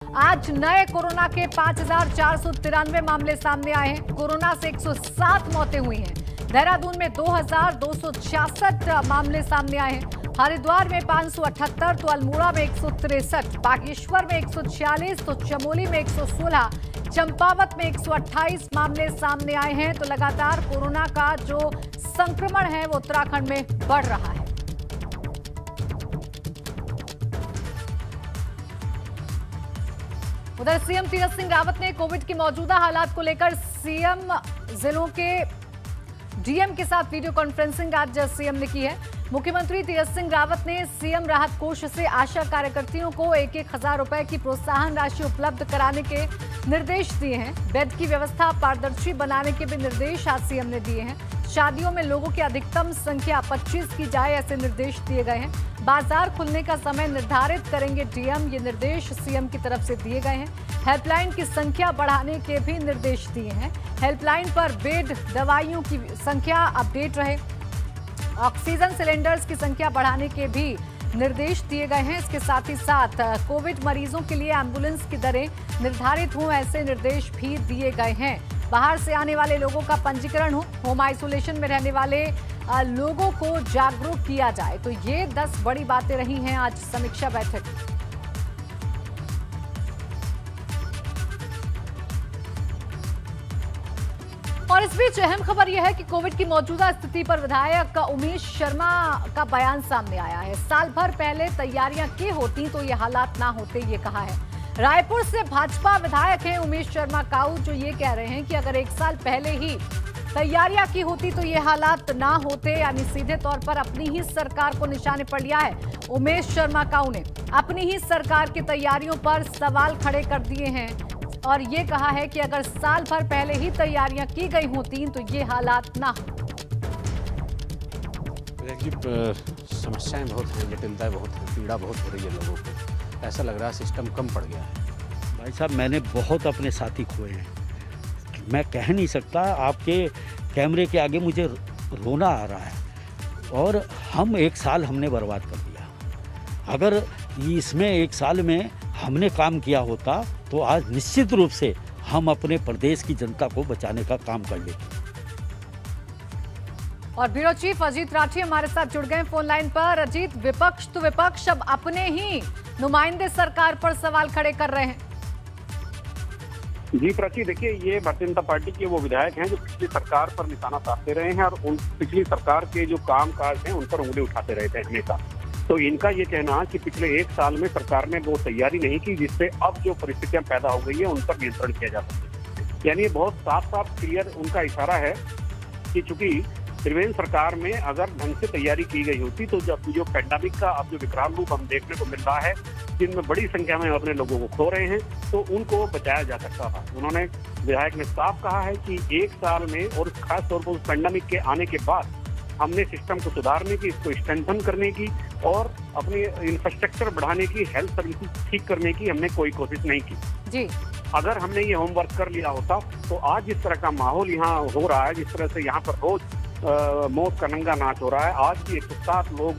आज नए कोरोना के 5,493 मामले सामने आए हैं। कोरोना से 107 मौतें हुई हैं। देहरादून में 2,266 मामले सामने आए हैं। हरिद्वार में 578, तो अल्मोड़ा में 163, बागेश्वर में 146, तो चमोली में 116, चंपावत में 128 मामले सामने आए हैं। तो लगातार कोरोना का जो संक्रमण है वो उत्तराखंड में बढ़ रहा है। उधर सीएम तीरथ सिंह रावत ने कोविड की मौजूदा हालात को लेकर सीएम जिलों के डीएम के साथ वीडियो कॉन्फ्रेंसिंग आज सीएम ने की है। मुख्यमंत्री तीरथ सिंह रावत ने सीएम राहत कोष से आशा कार्यकर्तियों को 1,000 रुपए की प्रोत्साहन राशि उपलब्ध कराने के निर्देश दिए हैं। बेड की व्यवस्था पारदर्शी बनाने के भी निर्देश आज सीएम ने दिए हैं। शादियों में लोगों की अधिकतम संख्या 25 की जाए, ऐसे निर्देश दिए गए हैं। बाजार खुलने का समय निर्धारित करेंगे डीएम, ये निर्देश सीएम की तरफ से दिए गए हैं। हेल्पलाइन की संख्या बढ़ाने के भी निर्देश दिए हैं। हेल्पलाइन पर बेड, दवाइयों की संख्या अपडेट रहे। ऑक्सीजन सिलेंडर्स की संख्या बढ़ाने के भी निर्देश दिए गए हैं। इसके साथ ही साथ कोविड मरीजों के लिए एम्बुलेंस की दरें निर्धारित हों, ऐसे निर्देश भी दिए गए हैं। बाहर से आने वाले लोगों का पंजीकरण हो, होम आइसोलेशन में रहने वाले लोगों को जागरूक किया जाए। तो ये 10 बड़ी बातें रही हैं आज समीक्षा बैठक। और इस बीच अहम खबर यह है कि कोविड की मौजूदा स्थिति पर विधायक उमेश शर्मा का बयान सामने आया है। साल भर पहले तैयारियां की होती तो ये हालात ना होते, ये कहा है। रायपुर से भाजपा विधायक हैं उमेश शर्मा काऊ, जो ये कह रहे हैं कि अगर 1 साल पहले ही तैयारियां की होती तो ये हालात ना होते, यानी सीधे तौर पर अपनी ही सरकार को निशाने पर लिया है। उमेश शर्मा काऊ ने अपनी ही सरकार की तैयारियों पर सवाल खड़े कर दिए हैं और ये कहा है कि अगर साल भर पहले ही तैयारियां की गई होती तो ये हालात ना हो। समस्याएं बहुत हैं, जटिलताएं बहुत हैं, पीड़ा बहुत हो रही है लोगों को। ऐसा लग रहा है सिस्टम कम पड़ गया है। भाई साहब, मैंने बहुत अपने साथी खोए हैं। मैं कह नहीं सकता, आपके कैमरे के आगे मुझे रोना आ रहा है। और हम 1 साल हमने बर्बाद कर दिया। अगर इसमें 1 साल में हमने काम किया होता तो आज निश्चित रूप से हम अपने प्रदेश की जनता को बचाने का काम कर लेते। और ब्यूरो चीफ अजीत राठी हमारे साथ जुड़ गए फोन लाइन पर। अजीत, विपक्ष तो विपक्ष अब अपने ही नुमाइंदे सरकार पर सवाल खड़े कर रहे हैं। जी प्राची, देखिए, ये भारतीय जनता पार्टी के वो विधायक हैं जो पिछली सरकार पर निशाना साधते रहे हैं और उन पिछली सरकार के जो काम काज हैं उन पर उंगली उठाते रहे थे हमेशा। तो इनका ये कहना कि पिछले 1 साल में सरकार ने वो तैयारी नहीं की जिससे अब जो परिस्थितियां पैदा हो गई है उन पर नियंत्रण किया जा सके। यानी बहुत साफ साफ क्लियर उनका इशारा है कि चूंकि त्रिवेंद्र सरकार में अगर ढंग से तैयारी की गई होती तो जब जो पैंडेमिक का अब जो विकराल रूप हम देखने को मिल रहा है, जिनमें बड़ी संख्या में अपने लोगों को खो रहे हैं, तो उनको बचाया जा सकता था। उन्होंने, विधायक ने साफ कहा है कि 1 साल में और खास तौर पर उस पैंडेमिक के आने के बाद हमने सिस्टम को सुधारने की, इसको स्ट्रेंथन करने की और अपनी इंफ्रास्ट्रक्चर बढ़ाने की, हेल्थ सर्विसेज ठीक करने की हमने कोई कोशिश नहीं की जी। अगर हमने ये होमवर्क कर लिया होता तो आज जिस तरह का माहौल यहाँ हो रहा है, जिस तरह से यहाँ पर रोज मौत का नंगा नाच हो रहा है, आज भी 107 लोग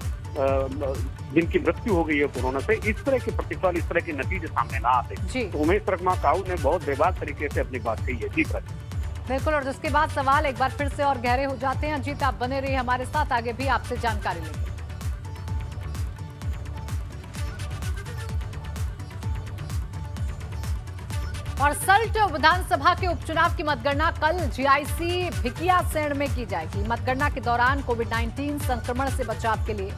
जिनकी मृत्यु हो गई है कोरोना से, इस तरह के प्रतिफल, इस तरह के नतीजे सामने ना आते। तो उमेश शर्मा काऊ ने बहुत बेबाक तरीके से अपनी बात कही है। जी बिल्कुल, और जिसके बाद सवाल एक बार फिर से और गहरे हो जाते हैं। अजीत, आप बने रहिए हमारे साथ, आगे भी आपसे जानकारी लेंगे। और सल्ट विधानसभा के उपचुनाव की मतगणना कल जीआईसी भिकियासैंण में की जाएगी। मतगणना के दौरान कोविड-19 संक्रमण से बचाव के लिए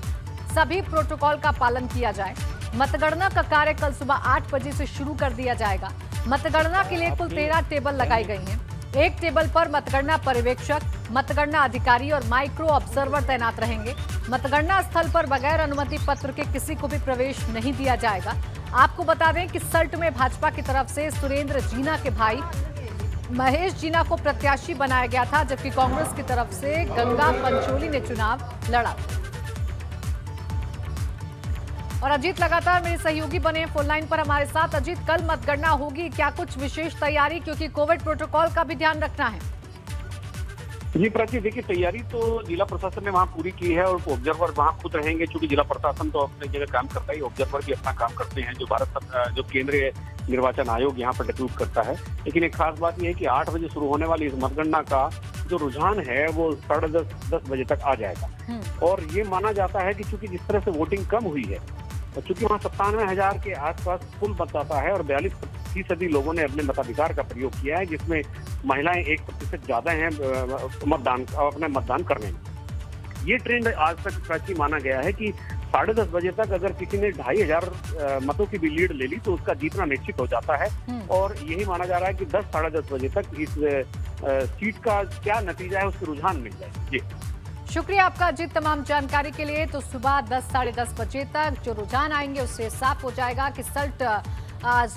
सभी प्रोटोकॉल का पालन किया जाए। मतगणना का कार्य कल सुबह 8 बजे से शुरू कर दिया जाएगा। मतगणना के लिए कुल 13 टेबल लगाई गई हैं। एक टेबल पर मतगणना पर्यवेक्षक, मतगणना अधिकारी और माइक्रो ऑब्जर्वर तैनात रहेंगे। मतगणना स्थल पर बगैर अनुमति पत्र के किसी को भी प्रवेश नहीं दिया जाएगा। आपको बता दें कि सल्ट में भाजपा की तरफ से सुरेंद्र जीना के भाई महेश जीना को प्रत्याशी बनाया गया था, जबकि कांग्रेस की तरफ से गंगा पंचोली ने चुनाव लड़ा। और अजीत लगातार मेरे सहयोगी बने फोन लाइन पर हमारे साथ। अजीत, कल मतगणना होगी, क्या कुछ विशेष तैयारी, क्योंकि कोविड प्रोटोकॉल का भी ध्यान रखना है? जी प्राची, देखिए तैयारी तो जिला प्रशासन ने वहाँ पूरी की है और ऑब्जर्वर वहाँ खुद रहेंगे, क्योंकि जिला प्रशासन तो अपनी जगह काम करता है, ऑब्जर्वर भी अपना काम करते हैं, जो केंद्रीय निर्वाचन आयोग यहाँ पर डिप्यूट करता है। लेकिन एक खास बात यह है कि 8 बजे शुरू होने वाली इस मतगणना का जो रुझान है वो 10:30 बजे तक आ जाएगा। और ये माना जाता है कि चूंकि जिस तरह से वोटिंग कम हुई है, चूंकि वहाँ 97,000 के आसपास कुल मतदाता है और 42% लोगों ने अपने मताधिकार का प्रयोग किया है, जिसमें महिलाएं 1% ज्यादा हैं अपने मतदान करने में। ये ट्रेंड आज तक प्राची माना गया है कि 10:30 बजे तक अगर किसी ने 2,500 मतों की भी लीड ले ली तो उसका जीतना निश्चित हो जाता है। और यही माना जा रहा है कि 10-10:30 बजे तक इस सीट का क्या नतीजा है उसके रुझान मिल जाए। जी शुक्रिया आपका अजीत, तमाम जानकारी के लिए। तो सुबह 10-10:30 बजे तक जो रुझान आएंगे उससे साफ हो जाएगा कि सल्ट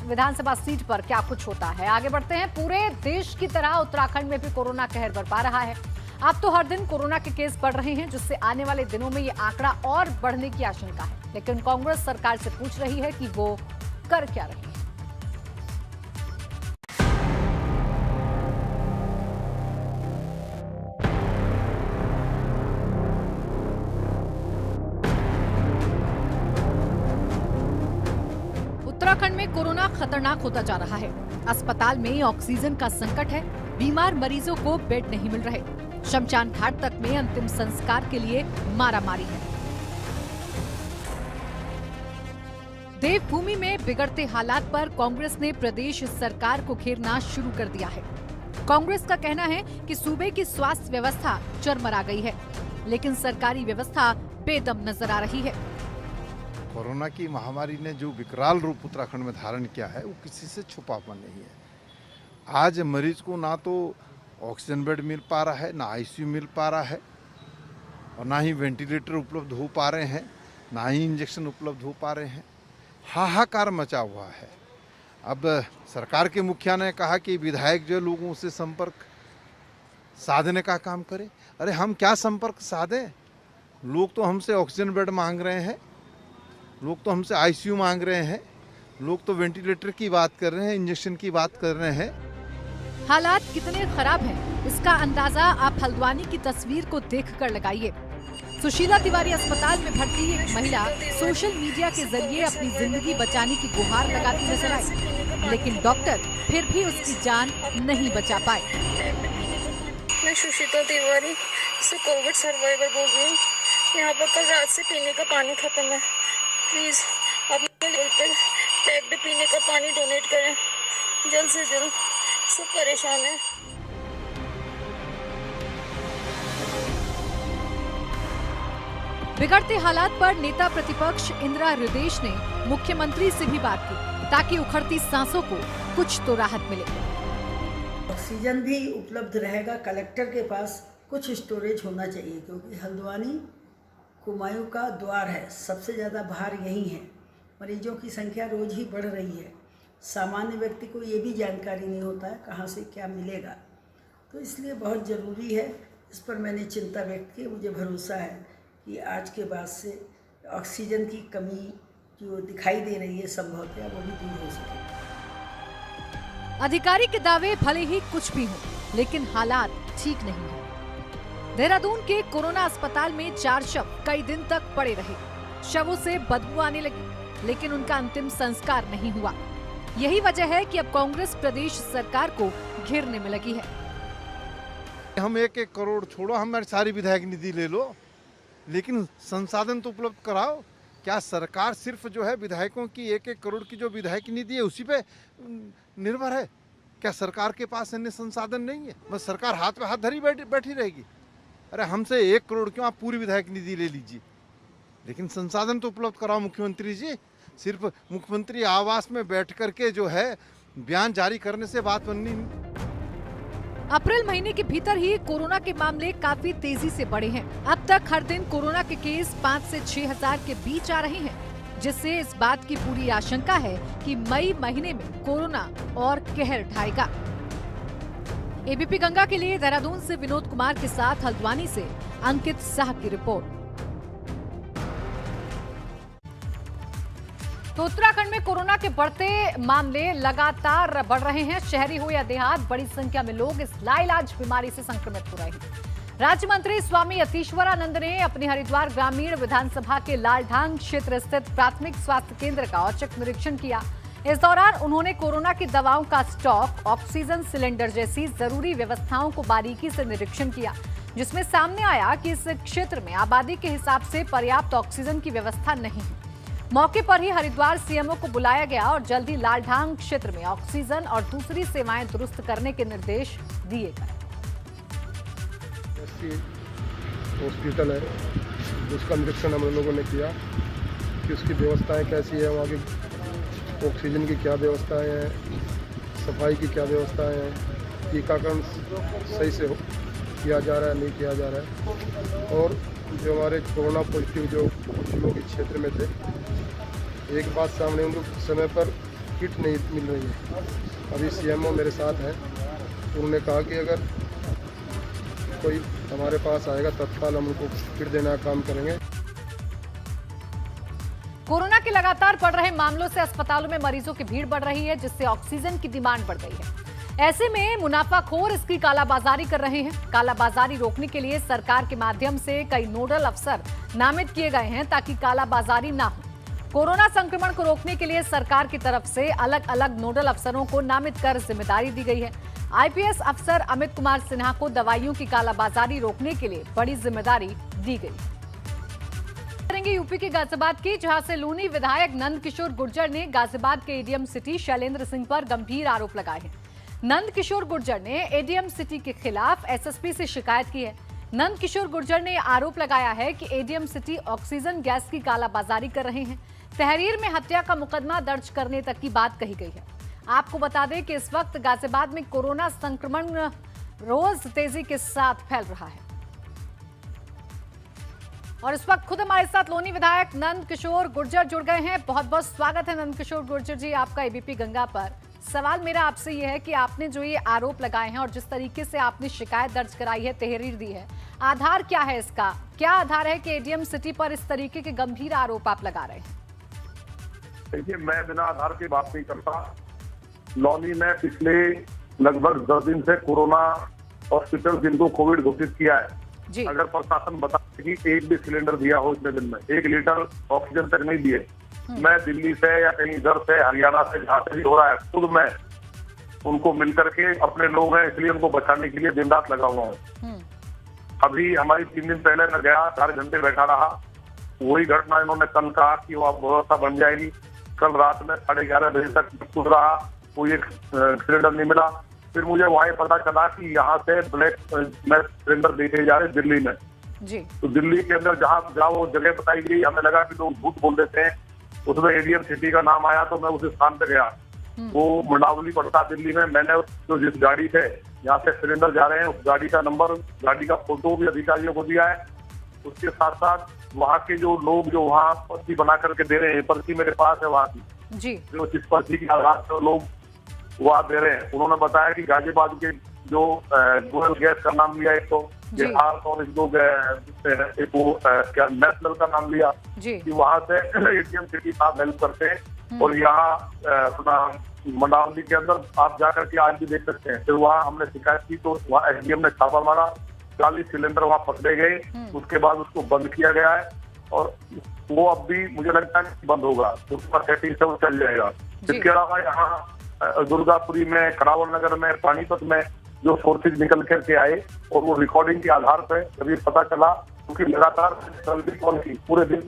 विधानसभा सीट पर क्या कुछ होता है। आगे बढ़ते हैं। पूरे देश की तरह उत्तराखंड में भी कोरोना कहर बरपा रहा है। अब तो हर दिन कोरोना के केस बढ़ रहे हैं, जिससे आने वाले दिनों में ये आंकड़ा और बढ़ने की आशंका है। लेकिन कांग्रेस सरकार से पूछ रही है कि वो कर क्या रही है। उत्तराखंड में कोरोना खतरनाक होता जा रहा है। अस्पताल में ऑक्सीजन का संकट है, बीमार मरीजों को बेड नहीं मिल रहे। शमशान घाट तक में अंतिम संस्कार के लिए मारामारी है। देवभूमि में बिगड़ते हालात पर कांग्रेस ने प्रदेश सरकार को घेरना शुरू कर दिया है। कांग्रेस का कहना है कि सूबे की स्वास्थ्य व्यवस्था चरमरा गई है, लेकिन सरकारी व्यवस्था बेदम नजर आ रही है। कोरोना की महामारी ने जो विकराल रूप उत्तराखंड में धारण किया है वो किसी से छुपापन नहीं है। आज मरीज को ना तो ऑक्सीजन बेड मिल पा रहा है, ना आईसीयू मिल पा रहा है, और ना ही वेंटिलेटर उपलब्ध हो पा रहे हैं, ना ही इंजेक्शन उपलब्ध हो पा रहे हैं। हाहाकार मचा हुआ है। अब सरकार के मुखिया ने कहा कि विधायक जो लोगों से संपर्क साधने का काम करे। अरे हम क्या संपर्क साधें? लोग तो हमसे ऑक्सीजन बेड मांग रहे हैं, लोग तो हमसे आईसीयू मांग रहे हैं, लोग तो वेंटिलेटर की बात कर रहे हैं, इंजेक्शन की बात कर रहे हैं। हालात कितने खराब हैं, इसका अंदाजा आप हल्द्वानी की तस्वीर को देखकर लगाइए। सुशीला तिवारी अस्पताल में भर्ती एक महिला सोशल मीडिया के जरिए अपनी जिंदगी बचाने की गुहार लगाती नजर आई, लेकिन डॉक्टर फिर भी उसकी जान नहीं बचा पाए। मैं सुशीला तिवारी से कोविड सर्वाइवर बोल रही हूँ। यहाँ पर कल रात से पीने का पानी खत्म है। प्लीज अपने लेवल पर टैग्ड पीने का पानी डोनेट करें जल्द से जल्द। सब परेशान है। बिगड़ते हालात पर नेता प्रतिपक्ष इंदिरा हृदयेश ने मुख्यमंत्री से भी बात की, ताकि उखड़ती सांसों को कुछ तो राहत मिले। ऑक्सीजन भी उपलब्ध रहेगा। कलेक्टर के पास कुछ स्टोरेज होना चाहिए, क्योंकि हल्द्वानी कुमायूं का द्वार है। सबसे ज़्यादा भार यही है। मरीजों की संख्या रोज ही बढ़ रही है। सामान्य व्यक्ति को ये भी जानकारी नहीं होता है कहाँ से क्या मिलेगा, तो इसलिए बहुत ज़रूरी है। इस पर मैंने चिंता व्यक्त की। मुझे भरोसा है कि आज के बाद से ऑक्सीजन की कमी जो दिखाई दे रही है संभवतः वो भी दूर हो सके। अधिकारी के दावे भले ही कुछ भी हो, लेकिन हालात ठीक नहीं है। देहरादून के कोरोना अस्पताल में 4 शव कई दिन तक पड़े रहे। शवों से बदबू आने लगी, लेकिन उनका अंतिम संस्कार नहीं हुआ। यही वजह है कि अब कांग्रेस प्रदेश सरकार को घेरने में लगी है। हम 1-1 करोड़ छोड़ो, हमारी सारी विधायक निधि ले लो, लेकिन संसाधन तो उपलब्ध कराओ। क्या सरकार सिर्फ जो है विधायकों की 1-1 करोड़ की जो विधायक निधि है उसी पे निर्भर है? क्या सरकार के पास अन्य संसाधन नहीं है? बस सरकार हाथ पे हाथ धरी बैठी रहेगी? अरे हमसे 1 करोड़ क्यों, आप पूरी विधायक निधि ले लीजिए, लेकिन संसाधन तो उपलब्ध कराओ मुख्यमंत्री जी। सिर्फ मुख्यमंत्री आवास में बैठ करके जो है बयान जारी करने से बात बननी नहीं। अप्रैल महीने के भीतर ही कोरोना के मामले काफी तेजी से बढ़े हैं। अब तक हर दिन कोरोना के केस 5 से 6 हजार के बीच आ रहे हैं, जिससे इस बात की पूरी आशंका है कि मई महीने में कोरोना और कहर ढाएगा। एबीपी गंगा के लिए देहरादून से विनोद कुमार के साथ हल्द्वानी से अंकित शाह की रिपोर्ट। तो उत्तराखंड में कोरोना के बढ़ते मामले लगातार बढ़ रहे हैं। शहरी हो या देहात, बड़ी संख्या में लोग इस लाइलाज बीमारी से संक्रमित हो रहे हैं। राज्य मंत्री स्वामी यतीश्वरानंद ने अपने हरिद्वार ग्रामीण विधानसभा के लालढांग क्षेत्र स्थित प्राथमिक स्वास्थ्य केंद्र का औचक निरीक्षण किया। इस दौरान उन्होंने कोरोना की दवाओं का स्टॉक, ऑक्सीजन सिलेंडर जैसी जरूरी व्यवस्थाओं को बारीकी से निरीक्षण किया, जिसमें सामने आया कि इस क्षेत्र में आबादी के हिसाब से पर्याप्त ऑक्सीजन की व्यवस्था नहीं है। मौके पर ही हरिद्वार सीएमओ को बुलाया गया और जल्दी लालढांग क्षेत्र में ऑक्सीजन और दूसरी सेवाएं दुरुस्त करने के निर्देश दिए गए। हॉस्पिटल है, उसका निरीक्षण हम लोगों ने किया कि उसकी व्यवस्थाएं कैसी है, वहाँ की ऑक्सीजन की क्या व्यवस्थाएं हैं, सफाई की क्या व्यवस्थाएं हैं, टीकाकरण सही से किया जा रहा है नहीं किया जा रहा है। और जो हमारे कोरोना पॉजिटिव जो कुछ लोग इस क्षेत्र में थे, एक बात सामने, उनको समय पर किट नहीं मिल रही है। अभी सीएमओ मेरे साथ हैं, उन्होंने कहा कि अगर कोई हमारे पास आएगा तत्काल हम उनको किट देने का काम करेंगे। कोरोना के लगातार बढ़ रहे मामलों से अस्पतालों में मरीजों की भीड़ बढ़ रही है, जिससे ऑक्सीजन की डिमांड बढ़ गई है। ऐसे में मुनाफाखोर इसकी कालाबाजारी कर रहे हैं। कालाबाजारी रोकने के लिए सरकार के माध्यम से कई नोडल अफसर नामित किए गए हैं ताकि कालाबाजारी ना हो। कोरोना संक्रमण को रोकने के लिए सरकार की तरफ से अलग अलग नोडल अफसरों को नामित कर जिम्मेदारी दी गई है। आईपीएस अफसर अमित कुमार सिन्हा को दवाइयों की कालाबाजारी रोकने के लिए बड़ी जिम्मेदारी दी गई। करेंगे यूपी के गाजियाबाद की, जहां से लूनी विधायक नंदकिशोर गुर्जर ने गाजियाबाद के एडीएम सिटी शैलेंद्र सिंह पर गंभीर आरोप लगाए हैं। नंदकिशोर गुर्जर ने एडीएम सिटी के खिलाफ एसएसपी से शिकायत की है। नंदकिशोर गुर्जर ने आरोप लगाया है कि एडीएम सिटी ऑक्सीजन गैस की कालाबाजारी कर रहे हैं। तहरीर में हत्या का मुकदमा दर्ज करने तक की बात कही गई है। आपको बता दें कि इस वक्त गाजियाबाद में कोरोना संक्रमण रोज तेजी के साथ फैल रहा है। और इस वक्त खुद हमारे साथ लोनी विधायक नंदकिशोर गुर्जर जुड़ गए हैं। बहुत बहुत स्वागत है नंदकिशोर गुर्जर जी आपका एबीपी गंगा पर। सवाल मेरा आपसे यह है कि आपने जो ये आरोप लगाए हैं और जिस तरीके से आपने शिकायत दर्ज कराई है, तहरीर दी है, आधार क्या है इसका? क्या आधार है कि एडीएम सिटी पर इस तरीके के गंभीर आरोप आप लगा रहे हैं? देखिए, मैं बिना आधार की बात नहीं करता। लौनी में पिछले लगभग 10 दिन से कोरोना हॉस्पिटल जिनको कोविड घोषित किया है, अगर प्रशासन बता कि एक भी सिलेंडर दिया हो इतने दिन में, 1 लीटर ऑक्सीजन तक नहीं दिए, मैं दिल्ली से या कहीं इधर से हरियाणा से जहाँ से भी हो रहा है, खुद मैं उनको मिल करके, अपने लोग हैं इसलिए उनको बचाने के लिए दिन रात लगा हुआ हूँ। अभी हमारी 3 दिन पहले मैं गया, 4 घंटे बैठा रहा, वही घटना इन्होंने कल कहा कि वो व्यवस्था बन जाएगी। कल रात में 11:30 बजे तक खुद रहा, कोई एक सिलेंडर नहीं मिला। फिर मुझे वहाँ पता चला कि यहाँ से ब्लैक में सिलेंडर देखे जा रहे दिल्ली में जी। तो दिल्ली के अंदर जहाँ वो जगह बताई गई, हमें लगा कि लोग झूठ बोल देते हैं। उसमें एडीएम सिटी का नाम आया तो मैं उस स्थान पे गया। वो मंडावली पड़ता दिल्ली में। मैंने जो जिस गाड़ी से यहाँ से सिलेंडर जा रहे हैं, उस गाड़ी का नंबर, गाड़ी का फोटो भी अधिकारियों को दिया है। उसके साथ साथ वहाँ के जो लोग जो वहाँ पर्ची बना करके दे रहे हैं, पर्ची मेरे पास है वहाँ की जी, जो जिस पर्ची के आधार पर लोग वहाँ दे रहे हैं, उन्होंने बताया कि गाजियाबाद के जो गोयल गैस का नाम लिया एक तो और एक वो क्या नेशनल का नाम लिया कि वहाँ से एडीएम सिटी आप हेल्प करते हैं। और यहाँ अपना मंडावली के अंदर आप जाकर के आज भी देख सकते हैं। फिर वहाँ हमने शिकायत की तो वहाँ एसडीएम ने छापा मारा, 40 सिलेंडर वहाँ पकड़े गए। उसके बाद उसको बंद किया गया है और वो अब भी मुझे लगता है बंद होगा, उसका सेटिंग से वो चल जाएगा। इसके अलावा यहाँ दुर्गापुरी में, करावल नगर में, पानीपत में जो फोर्सेज निकल करके आए और वो रिकॉर्डिंग के आधार पर जब ये पता चला, क्योंकि लगातार पूरे दिन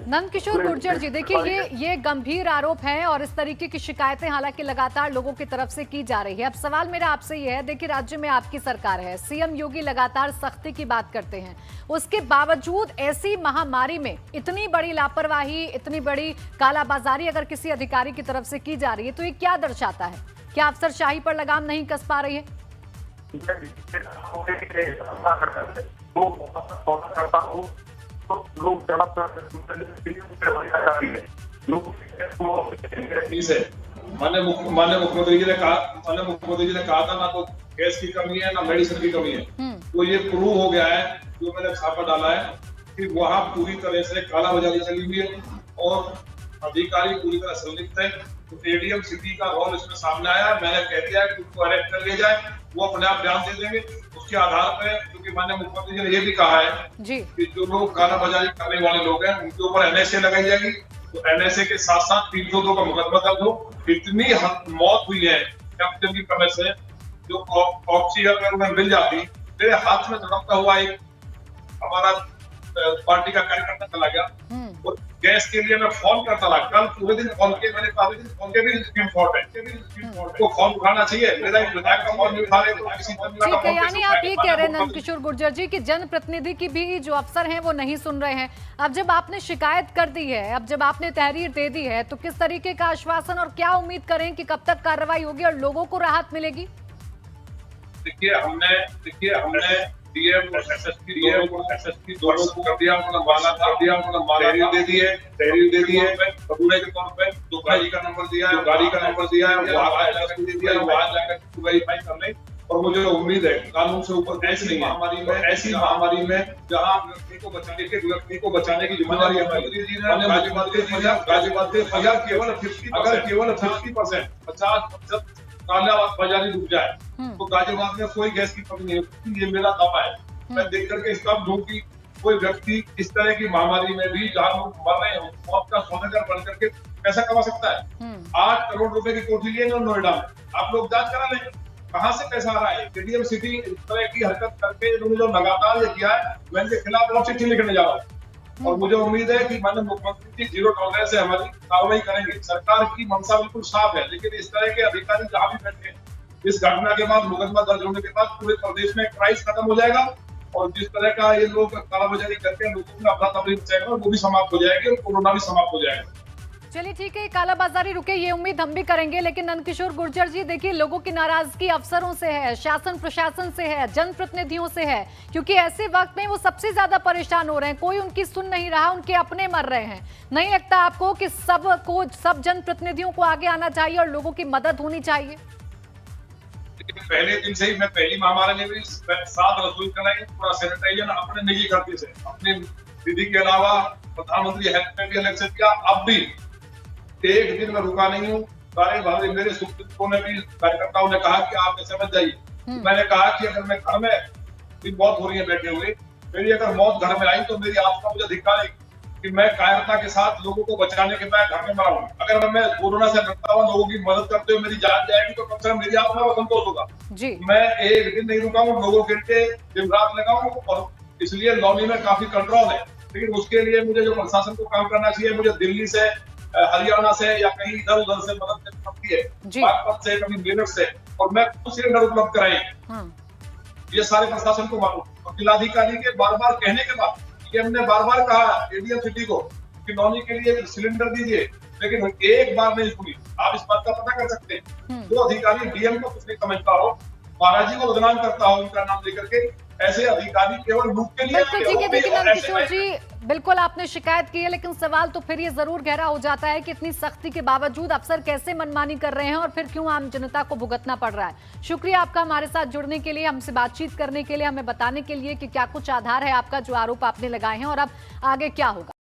नंदकिशोर गुर्जर जी, देखिए ये गंभीर आरोप हैं और इस तरीके की शिकायतें हालांकि लगातार लोगों की तरफ से की जा रही है। अब सवाल मेरा आपसे ये है, देखिए राज्य में आपकी सरकार है, सीएम योगी लगातार सख्ती की बात करते हैं, उसके बावजूद ऐसी महामारी में इतनी बड़ी लापरवाही, इतनी बड़ी कालाबाजारी अगर किसी अधिकारी की तरफ से की जा रही है तो ये क्या दर्शाता है? क्या अफसरशाही पर लगाम नहीं कस पा रही है? माननीय मुख्यमंत्री जी ने कहा था ना तो गैस की कमी है ना मेडिसिन की कमी है। तो ये प्रूव हो गया है, जो मैंने छापा डाला है कि वहाँ पूरी तरह से कालाबाजारी चली हुई है। और अधिकारी पूरी तरह संलिप्त है। तो एडीएम सिटी का रोल इसमें सामने आया, मैंने कह दिया कि उनको अरेस्ट कर लिया जाए, वो अपने आप बयान दे देंगे। उसके आधार पर, क्योंकि माननीय मुख्यमंत्री जी ने ये भी कहा है जी कि जो लोग कालाबाजारी करने वाले लोग हैं उनके ऊपर एनएसए लगाई जाएगी। तो एनएसए के साथ साथ 302 का मुकदमा दर्ज हो। इतनी मौत हुई है कैप्टन की कमर से, जो ऑक्सीजन अगर मिल जाती, मेरे हाथ में धड़कता हुआ एक हमारा पार्टी का कार्यकर्ता चला गया और गैस के लिए मैं फोन करता रहा, कल पूरे दिन फोन किए मैंने, काफी दिन फोन के भी स्क्रीन शॉट है, तो फोन उठाना चाहिए। मेरा एक विधायक का फोन नहीं उठा रहे तो किसी ठीक है, यानी आप ये कह रहे हैं नंदकिशोर गुर्जर जी कि जनप्रतिनिधि की भी जो अफसर हैं वो नहीं सुन रहे हैं। अब जब आपने शिकायत कर दी है, अब जब आपने तहरीर दे दी है, तो किस तरीके का आश्वासन और क्या उम्मीद करें कि कब तक कार्रवाई होगी और लोगों को राहत मिलेगी? देखिए हमने डीएम और एसएसपी दोनों को कर दिया, तहरीर दे दी है सबूत के तौर पे। जो गाड़ी का नंबर दिया है, वहाँ जाकर वेरीफाई कर ले। और मुझे उम्मीद है कानून से ऊपर ऐसी महामारी में जहाँ व्यक्ति को बचाने की जिम्मेदारी गाजियाबाद केवल 50% 50% कालाबाजारी रुक जाए तो गाजियाबाद में कोई गैस की कमी नहीं होगी। ये मेरा दावा है। मैं देख करके इसका दूं कि कोई व्यक्ति इस तरह की महामारी में भी जहाँ लोग मर रहे हो, मौत का सौदागर बन करके पैसा कमा सकता है। 8 करोड़ रुपए की कोठी लिए नोएडा में, आप लोग जांच करा लें कहाँ से पैसा आ रहा है। एडीएम सिटी इस तरह की हरकत करके इन्होंने जो लगातार ये किया है, मैं इनके खिलाफ और चिट्ठी लिखने जा रहा हूँ। और मुझे उम्मीद है कि माननीय मुख्यमंत्री जी 0 टॉलरेंस से हमारी कार्रवाई करेंगे। सरकार की मंशा बिल्कुल साफ है, लेकिन इस तरह के अधिकारी जहाँ भी बैठे हैं, इस घटना के बाद मुकदमा दर्ज होने के बाद पूरे प्रदेश में क्राइस खत्म हो जाएगा और जिस तरह का ये लोग कालाबाजारी करके लोगों में अफरा तफरी मचाएगा वो भी समाप्त हो जाएगी और कोरोना भी समाप्त हो जाएगा। चलिए ठीक है, कालाबाजारी रुके ये उम्मीद हम भी करेंगे। लेकिन नंदकिशोर गुर्जर जी देखिए, लोगों की नाराजगी अफसरों से है, शासन प्रशासन से है, जनप्रतिनिधियों से है, क्योंकि ऐसे वक्त में वो सबसे ज्यादा परेशान हो रहे हैं। कोई उनकी सुन नहीं रहा, उनके अपने मर रहे हैं। नहीं लगता आपको कि सब जनप्रतिनिधियों को आगे आना चाहिए और लोगों की मदद होनी चाहिए? पहले दिन से ही मैं पहली महामारी में भी साथ रसोई कराई, पूरा सैनिटाइजर अपने निजी खर्चे से, अपनी दीदी के अलावा प्रधानमंत्री हेल्थ में भी अलग से किया। अब भी एक दिन में रुका नहीं हूँ। सारे भारत मेरे सुखों ने भी कार्यकर्ताओं ने कहा कि आप ऐसे मत जाइए। मैंने कहा कि अगर मैं घर में भी मौत हो रही है बैठे हुए, मेरी अगर मौत घर में आई तो मेरी आत्मा मुझे धिक्कारेगी कि मैं कायरता के साथ लोगों को बचाने के बाद घर में मरा हूँ। अगर मैं कोरोना से लड़ता हुआ लोगों की मदद करते हुए मेरी जान जाएगी तो कम से कम मेरी आत्मा को संतोष होगा। मैं एक दिन नहीं रुका हूँ, लोगों के लिए दिन रात लगा हूँ और इसलिए लॉबी में काफी कंट्रोल है। लेकिन उसके लिए मुझे जो प्रशासन को काम करना चाहिए, मुझे दिल्ली से, हरियाणा से या कहीं इधर उधर से मदद मिल सकती है, बागपत से, कभी मेरठ से, और मैं खुद सिलेंडर उपलब्ध कराए। ये सारे प्रशासन को मालूम। और जिलाधिकारी के बार बार कहने के बाद, हमने बार बार कहा एडीएम सिटी को कि नौनी के लिए सिलेंडर दीजिए, लेकिन एक बार नहीं सुनी। आप इस बात का पता कर सकते हैं, जो अधिकारी डीएम को कुछ नहीं समझता हो, महाराज जी को बदनाम करता हो उनका नाम लेकर के, ऐसे अधिकारी केवल लूट के लिए। बिल्कुल ठीक है। देखिए नंदकिशोर जी, बिल्कुल आपने शिकायत की है, लेकिन सवाल तो फिर ये जरूर गहरा हो जाता है कि इतनी सख्ती के बावजूद अफसर कैसे मनमानी कर रहे हैं और फिर क्यों आम जनता को भुगतना पड़ रहा है। शुक्रिया आपका हमारे साथ जुड़ने के लिए, हमसे बातचीत करने के लिए, हमें बताने के लिए कि क्या कुछ आधार है आपका जो आरोप आपने लगाए हैं और अब आगे क्या होगा।